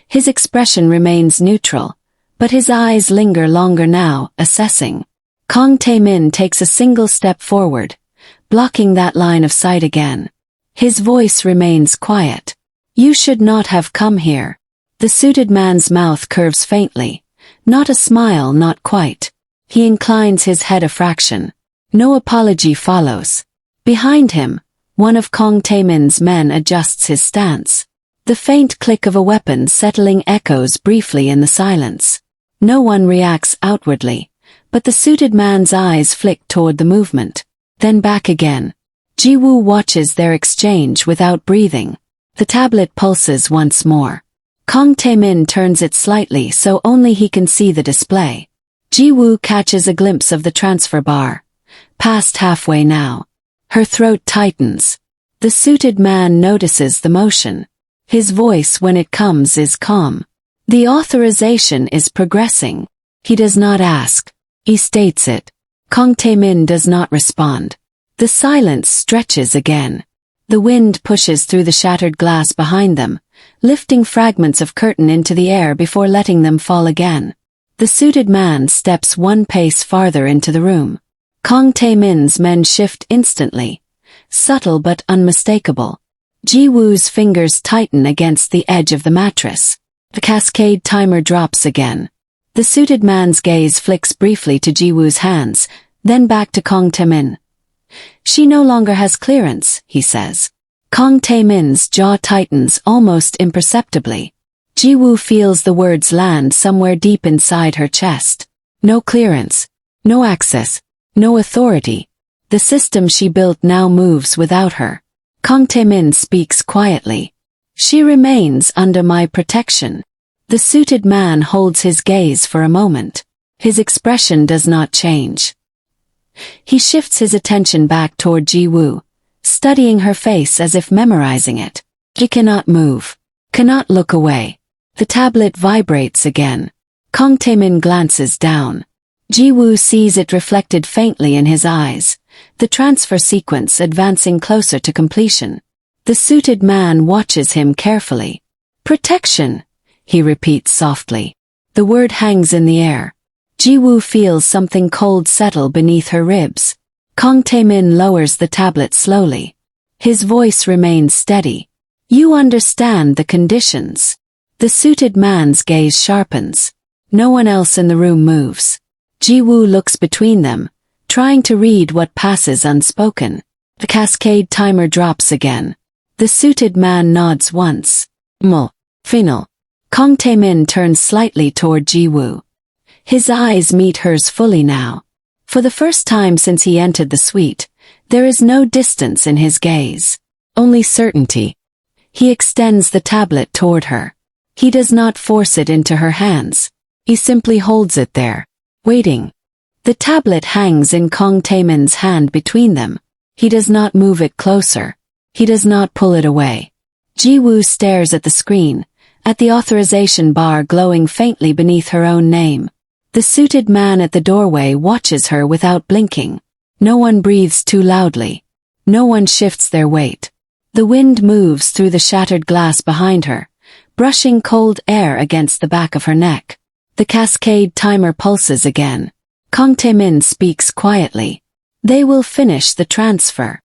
His expression remains neutral, but his eyes linger longer now, assessing. Kang Tae-min takes a single step forward, blocking that line of sight again. His voice remains quiet. You should not have come here. The suited man's mouth curves faintly. Not a smile, not quite. He inclines his head a fraction. No apology follows. Behind him, one of Kang Tae-min's men adjusts his stance. The faint click of a weapon settling echoes briefly in the silence. No one reacts outwardly, but the suited man's eyes flick toward the movement, then back again. Ji-woo watches their exchange without breathing. The tablet pulses once more. Kang Tae-min turns it slightly so only he can see the display. Ji-woo catches a glimpse of the transfer bar. Past halfway now. Her throat tightens. The suited man notices the motion. His voice when it comes is calm. The authorization is progressing. He does not ask. He states it. Kong Taemin does not respond. The silence stretches again. The wind pushes through the shattered glass behind them, lifting fragments of curtain into the air before letting them fall again. The suited man steps one pace farther into the room. Kong Taemin's men shift instantly, subtle but unmistakable. Ji-woo's fingers tighten against the edge of the mattress. The cascade timer drops again. The suited man's gaze flicks briefly to Ji-woo's hands, then back to Kong Taemin. She no longer has clearance, he says. Kong Taemin's jaw tightens almost imperceptibly. Ji-woo feels the words land somewhere deep inside her chest. No clearance, no access, no authority. The system she built now moves without her. Kong Taemin speaks quietly. She remains under my protection. The suited man holds his gaze for a moment. His expression does not change. He shifts his attention back toward Ji-woo, studying her face as if memorizing it. He cannot move, cannot look away. The tablet vibrates again. Kong Taemin glances down. Ji-woo sees it reflected faintly in his eyes, the transfer sequence advancing closer to completion. The suited man watches him carefully. Protection, he repeats softly. The word hangs in the air. Ji-woo feels something cold settle beneath her ribs. Kong Taemin lowers the tablet slowly. His voice remains steady. You understand the conditions. The suited man's gaze sharpens. No one else in the room moves. Ji-woo looks between them, trying to read what passes unspoken. The cascade timer drops again. The suited man nods once. Final. Kong Taemin turns slightly toward Ji-woo. His eyes meet hers fully now. For the first time since he entered the suite, there is no distance in his gaze. Only certainty. He extends the tablet toward her. He does not force it into her hands. He simply holds it there, waiting. The tablet hangs in Kong Taemin's hand between them. He does not move it closer. He does not pull it away. Ji-woo stares at the screen, at the authorization bar glowing faintly beneath her own name. The suited man at the doorway watches her without blinking. No one breathes too loudly. No one shifts their weight. The wind moves through the shattered glass behind her, brushing cold air against the back of her neck. The cascade timer pulses again. Kong Taemin speaks quietly. They will finish the transfer.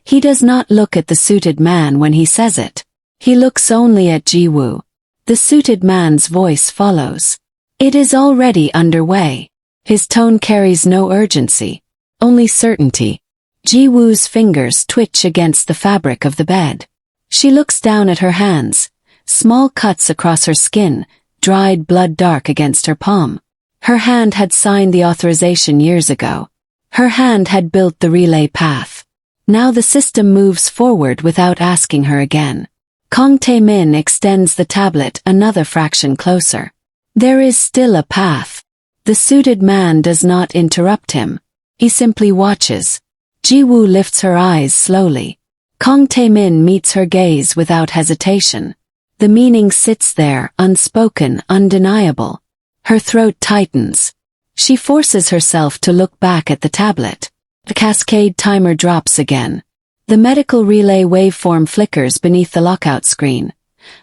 He does not look at the suited man when he says it. He looks only at Ji-woo. The suited man's voice follows. It is already underway. His tone carries no urgency, only certainty. Ji-woo's fingers twitch against the fabric of the bed. She looks down at her hands, small cuts across her skin, dried blood dark against her palm. Her hand had signed the authorization years ago. Her hand had built the relay path. Now the system moves forward without asking her again. Kong Taemin extends the tablet another fraction closer. There is still a path. The suited man does not interrupt him. He simply watches. Ji-woo lifts her eyes slowly. Kong Taemin meets her gaze without hesitation. The meaning sits there, unspoken, undeniable. Her throat tightens. She forces herself to look back at the tablet. The cascade timer drops again. The medical relay waveform flickers beneath the lockout screen.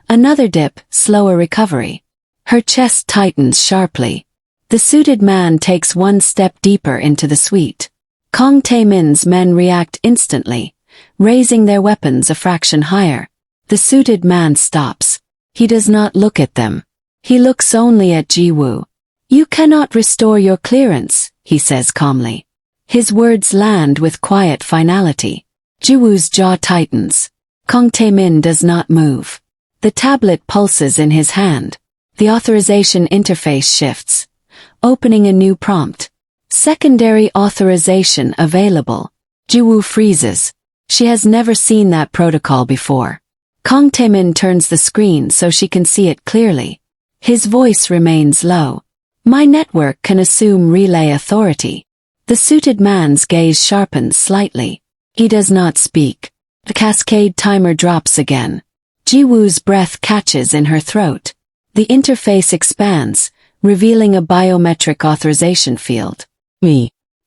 Another dip, slower recovery. Her chest tightens sharply. The suited man takes one step deeper into the suite. Kong Taemin's men react instantly, raising their weapons a fraction higher. The suited man stops. He does not look at them. He looks only at Ji-woo. You cannot restore your clearance, he says calmly. His words land with quiet finality. Ji-woo's jaw tightens. Kong Taemin does not move. The tablet pulses in his hand. The authorization interface shifts, opening a new prompt. Secondary authorization available. Ji-woo freezes. She has never seen that protocol before. Kong Taemin turns the screen so she can see it clearly. His voice remains low. My network can assume relay authority. The suited man's gaze sharpens slightly. He does not speak. The cascade timer drops again. Ji-woo's breath catches in her throat. The interface expands, revealing a biometric authorization field.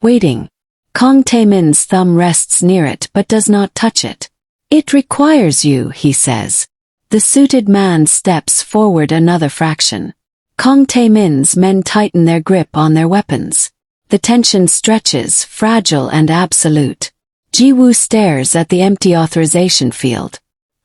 Waiting. Kang Taemin's thumb rests near it but does not touch it. It requires you, he says. The suited man steps forward another fraction. Kang Taemin's men tighten their grip on their weapons. The tension stretches, fragile and absolute. Ji-woo stares at the empty authorization field.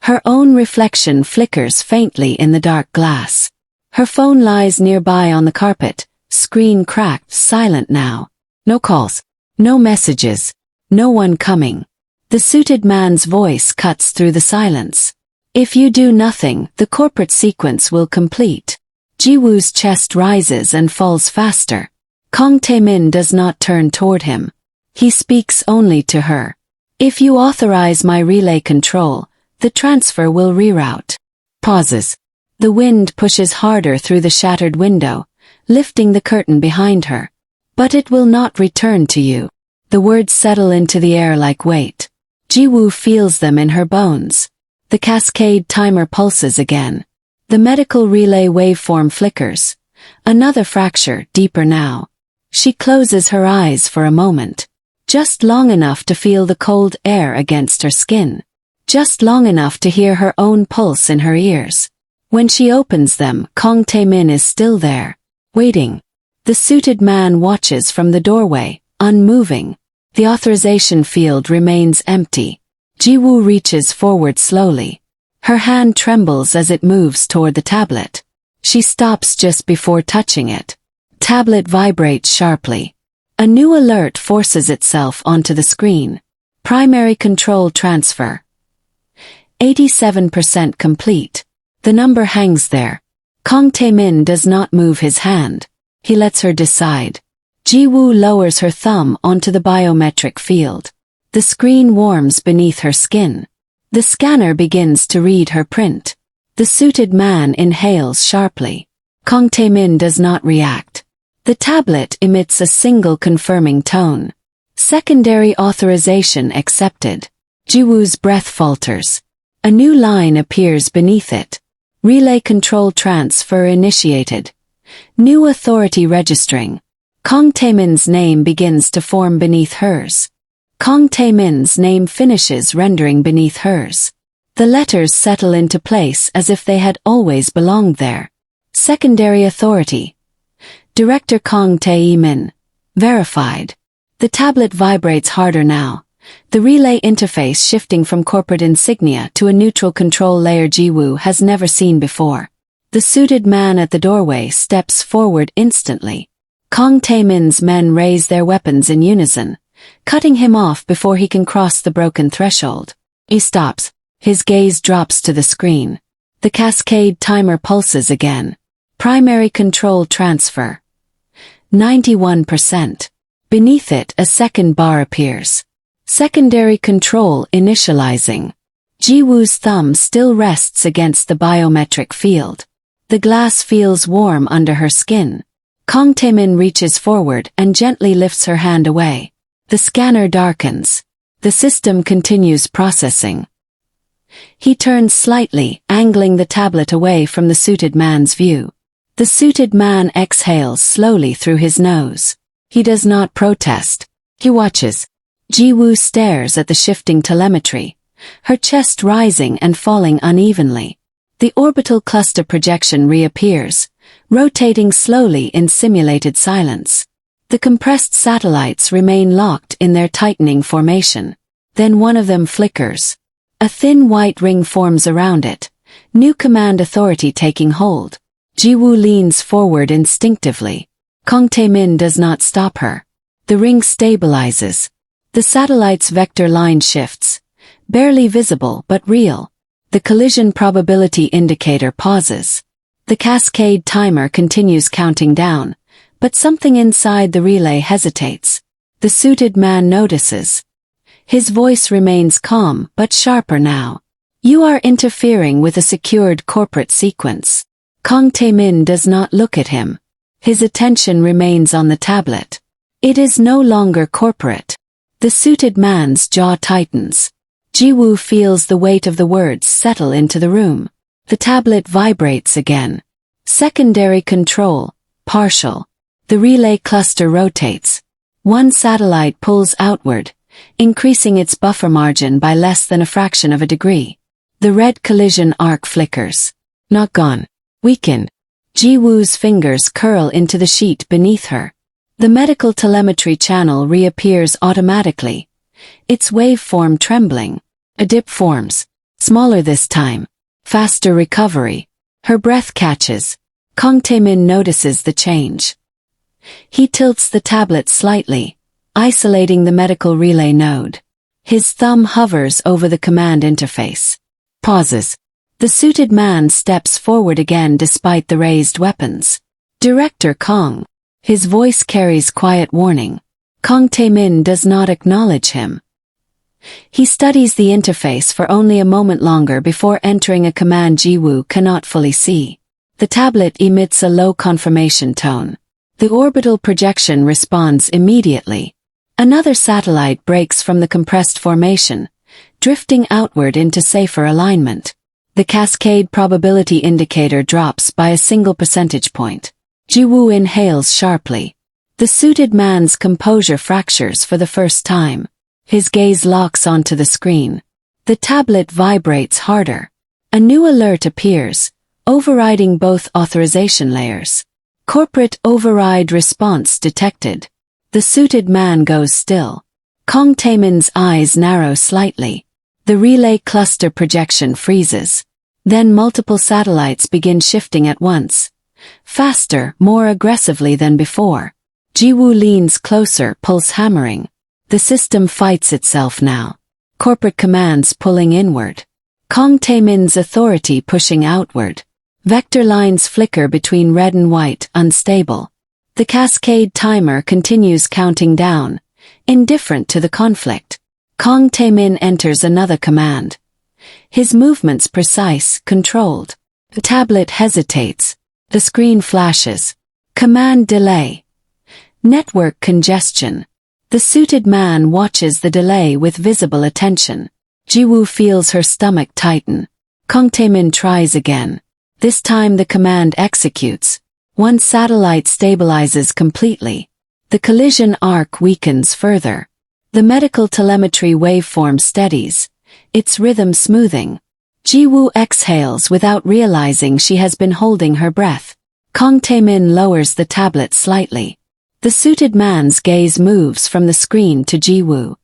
Her own reflection flickers faintly in the dark glass. Her phone lies nearby on the carpet, screen cracked, silent now. No calls. No messages. No one coming. The suited man's voice cuts through the silence. If you do nothing, the corporate sequence will complete. Ji-woo's chest rises and falls faster. Kang Taemin does not turn toward him. He speaks only to her. If you authorize my relay control, the transfer will reroute. Pauses. The wind pushes harder through the shattered window, lifting the curtain behind her. But it will not return to you. The words settle into the air like weight. Ji-woo feels them in her bones. The cascade timer pulses again. The medical relay waveform flickers. Another fracture, deeper now. She closes her eyes for a moment. Just long enough to feel the cold air against her skin. Just long enough to hear her own pulse in her ears. When she opens them, Kang Taemin is still there, waiting. The suited man watches from the doorway, unmoving. The authorization field remains empty. Ji-woo reaches forward slowly. Her hand trembles as it moves toward the tablet. She stops just before touching it. Tablet vibrates sharply. A new alert forces itself onto the screen. Primary control transfer. 87% complete. The number hangs there. Kang Taemin does not move his hand. He lets her decide. Ji-woo lowers her thumb onto the biometric field. The screen warms beneath her skin. The scanner begins to read her print. The suited man inhales sharply. Kang Taemin does not react. The tablet emits a single confirming tone. Secondary authorization accepted. Ji-woo's breath falters. A new line appears beneath it. Relay control transfer initiated. New authority registering. Kang Taemin's name begins to form beneath hers. Kang Taemin's name finishes rendering beneath hers. The letters settle into place as if they had always belonged there. Secondary authority. Director Kang Taemin. Verified. The tablet vibrates harder now. The relay interface shifting from corporate insignia to a neutral control layer Ji-woo has never seen before. The suited man at the doorway steps forward instantly. Kang Taemin's men raise their weapons in unison, cutting him off before he can cross the broken threshold. He stops. His gaze drops to the screen. The cascade timer pulses again. Primary control transfer. 91%. Beneath it, a second bar appears. Secondary control initializing. Ji-woo's thumb still rests against the biometric field. The glass feels warm under her skin. Kang Taemin reaches forward and gently lifts her hand away. The scanner darkens. The system continues processing. He turns slightly, angling the tablet away from the suited man's view. The suited man exhales slowly through his nose. He does not protest. He watches. Ji-woo stares at the shifting telemetry, her chest rising and falling unevenly. The orbital cluster projection reappears, rotating slowly in simulated silence. The compressed satellites remain locked in their tightening formation. Then one of them flickers. A thin white ring forms around it, new command authority taking hold. Ji-woo leans forward instinctively. Kang Taemin does not stop her. The ring stabilizes. The satellite's vector line shifts, barely visible but real. The collision probability indicator pauses. The cascade timer continues counting down, but something inside the relay hesitates. The suited man notices. His voice remains calm but sharper now. You are interfering with a secured corporate sequence. Kang Taemin does not look at him. His attention remains on the tablet. It is no longer corporate. The suited man's jaw tightens. Ji-woo feels the weight of the words settle into the room. The tablet vibrates again. Secondary control, partial. The relay cluster rotates. One satellite pulls outward, increasing its buffer margin by less than a fraction of a degree. The red collision arc flickers. Not gone. Weakened. Ji-woo's fingers curl into the sheet beneath her. The medical telemetry channel reappears automatically, its waveform trembling. A dip forms. Smaller this time. Faster recovery. Her breath catches. Kang Tae-min notices the change. He tilts the tablet slightly, isolating the medical relay node. His thumb hovers over the command interface. Pauses. The suited man steps forward again despite the raised weapons. Director Kang. His voice carries quiet warning. Kang Tae-min does not acknowledge him. He studies the interface for only a moment longer before entering a command Ji-woo cannot fully see. The tablet emits a low confirmation tone. The orbital projection responds immediately. Another satellite breaks from the compressed formation, drifting outward into safer alignment. The cascade probability indicator drops by a single percentage point. Ji-woo inhales sharply. The suited man's composure fractures for the first time. His gaze locks onto the screen. The tablet vibrates harder. A new alert appears, overriding both authorization layers. Corporate override response detected. The suited man goes still. Kang Tae-min's eyes narrow slightly. The relay cluster projection freezes. Then multiple satellites begin shifting at once. Faster, more aggressively than before. Ji-woo leans closer, pulse hammering. The system fights itself now. Corporate commands pulling inward. Kang Tae-min's authority pushing outward. Vector lines flicker between red and white, unstable. The cascade timer continues counting down, indifferent to the conflict. Kang Tae-min enters another command. His movements precise, controlled. The tablet hesitates. The screen flashes. Command delay. Network congestion. The suited man watches the delay with visible attention. Ji-woo feels her stomach tighten. Kang Tae-min tries again. This time the command executes. One satellite stabilizes completely. The collision arc weakens further. The medical telemetry waveform steadies, its rhythm smoothing. Ji-woo exhales without realizing she has been holding her breath. Kang Tae-min lowers the tablet slightly. The suited man's gaze moves from the screen to Ji-woo.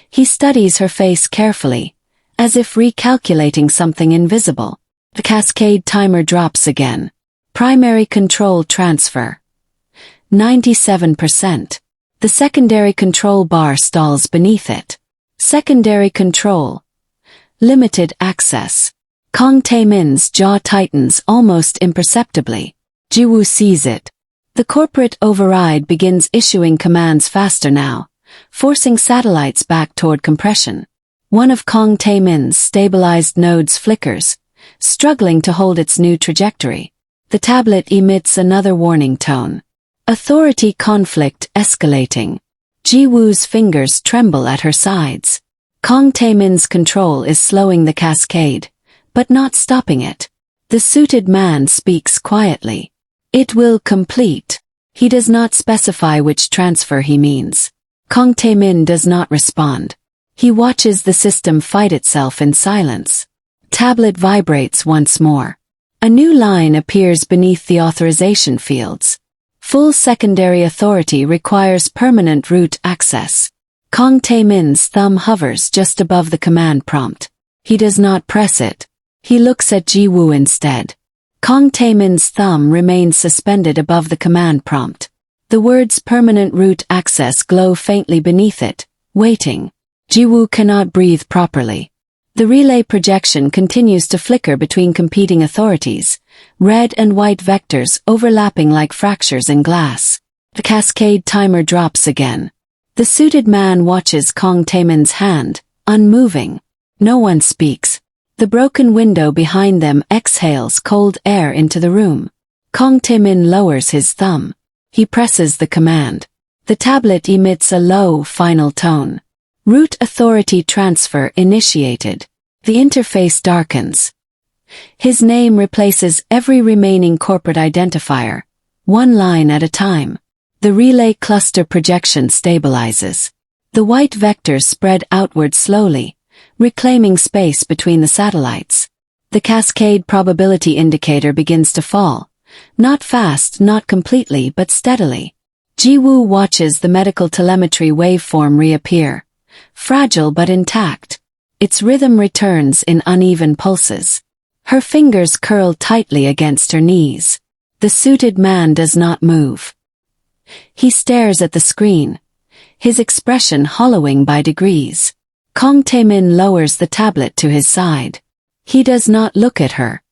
He studies her face carefully, as if recalculating something invisible. The cascade timer drops again. Primary control transfer. 97%. The secondary control bar stalls beneath it. Secondary control. Limited access. Kang Tae-min's jaw tightens almost imperceptibly. Ji-woo sees it. The corporate override begins issuing commands faster now, forcing satellites back toward compression. One of Kang Tae-min's stabilized nodes flickers, struggling to hold its new trajectory. The tablet emits another warning tone. Authority conflict escalating. Ji-woo's fingers tremble at her sides. Kang Tae-min's control is slowing the cascade, but not stopping it. The suited man speaks quietly. It will complete. He does not specify which transfer he means. Kang Tae-min does not respond. He watches the system fight itself in silence. Tablet vibrates once more. A new line appears beneath the authorization fields. Full secondary authority requires permanent root access. Kang Tae-min's thumb hovers just above the command prompt. He does not press it. He looks at Ji-woo instead. Kang Tae-min's thumb remains suspended above the command prompt. The words permanent root access glow faintly beneath it, waiting. Ji-woo cannot breathe properly. The relay projection continues to flicker between competing authorities, red and white vectors overlapping like fractures in glass. The cascade timer drops again. The suited man watches Kang Tae-min's hand, unmoving. No one speaks. The broken window behind them exhales cold air into the room. Kang Tae-min lowers his thumb. He presses the command. The tablet emits a low, final tone. Root authority transfer initiated. The interface darkens. His name replaces every remaining corporate identifier, one line at a time. The relay cluster projection stabilizes. The white vectors spread outward slowly, reclaiming space between the satellites. The cascade probability indicator begins to fall. Not fast, not completely, but steadily. Jiwoo watches the medical telemetry waveform reappear. Fragile but intact. Its rhythm returns in uneven pulses. Her fingers curl tightly against her knees. The suited man does not move. He stares at the screen, his expression hollowing by degrees. Kang Taemin lowers the tablet to his side. He does not look at her.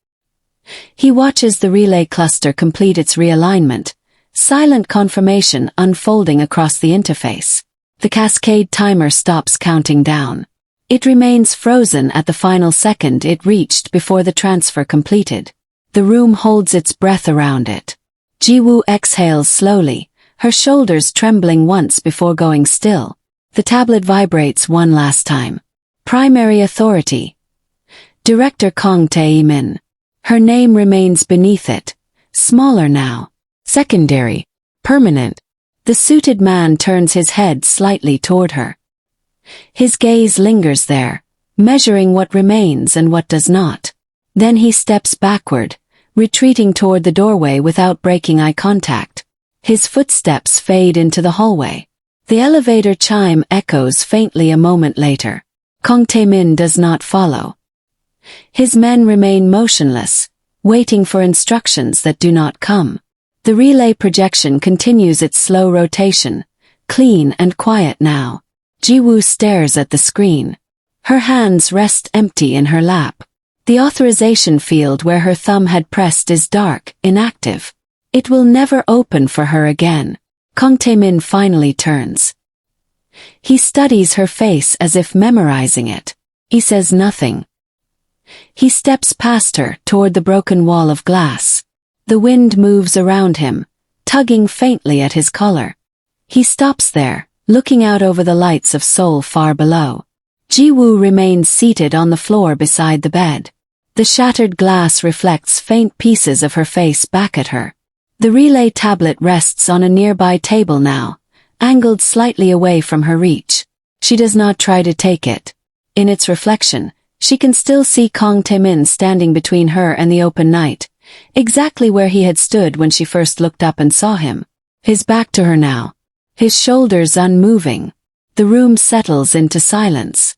He watches the relay cluster complete its realignment, silent confirmation unfolding across the interface. The cascade timer stops counting down. It remains frozen at the final second it reached before the transfer completed. The room holds its breath around it. Jiwoo exhales slowly, her shoulders trembling once before going still. The tablet vibrates one last time. Primary authority. Director Kang Tae-min. Her name remains beneath it, smaller now. Secondary. Permanent. The suited man turns his head slightly toward her. His gaze lingers there, measuring what remains and what does not. Then he steps backward, retreating toward the doorway without breaking eye contact. His footsteps fade into the hallway. The elevator chime echoes faintly a moment later. Kang Tae-min does not follow. His men remain motionless, waiting for instructions that do not come. The relay projection continues its slow rotation, clean and quiet now. Jiwoo stares at the screen. Her hands rest empty in her lap. The authorization field where her thumb had pressed is dark, inactive. It will never open for her again. Kang Tae-min finally turns. He studies her face as if memorizing it. He says nothing. He steps past her toward the broken wall of glass. The wind moves around him, tugging faintly at his collar. He stops there, looking out over the lights of Seoul far below. Jiwoo remains seated on the floor beside the bed. The shattered glass reflects faint pieces of her face back at her. The relay tablet rests on a nearby table now, angled slightly away from her reach. She does not try to take it. In its reflection, she can still see Kang Tae-min standing between her and the open night, exactly where he had stood when she first looked up and saw him. His back to her now, his shoulders unmoving. The room settles into silence.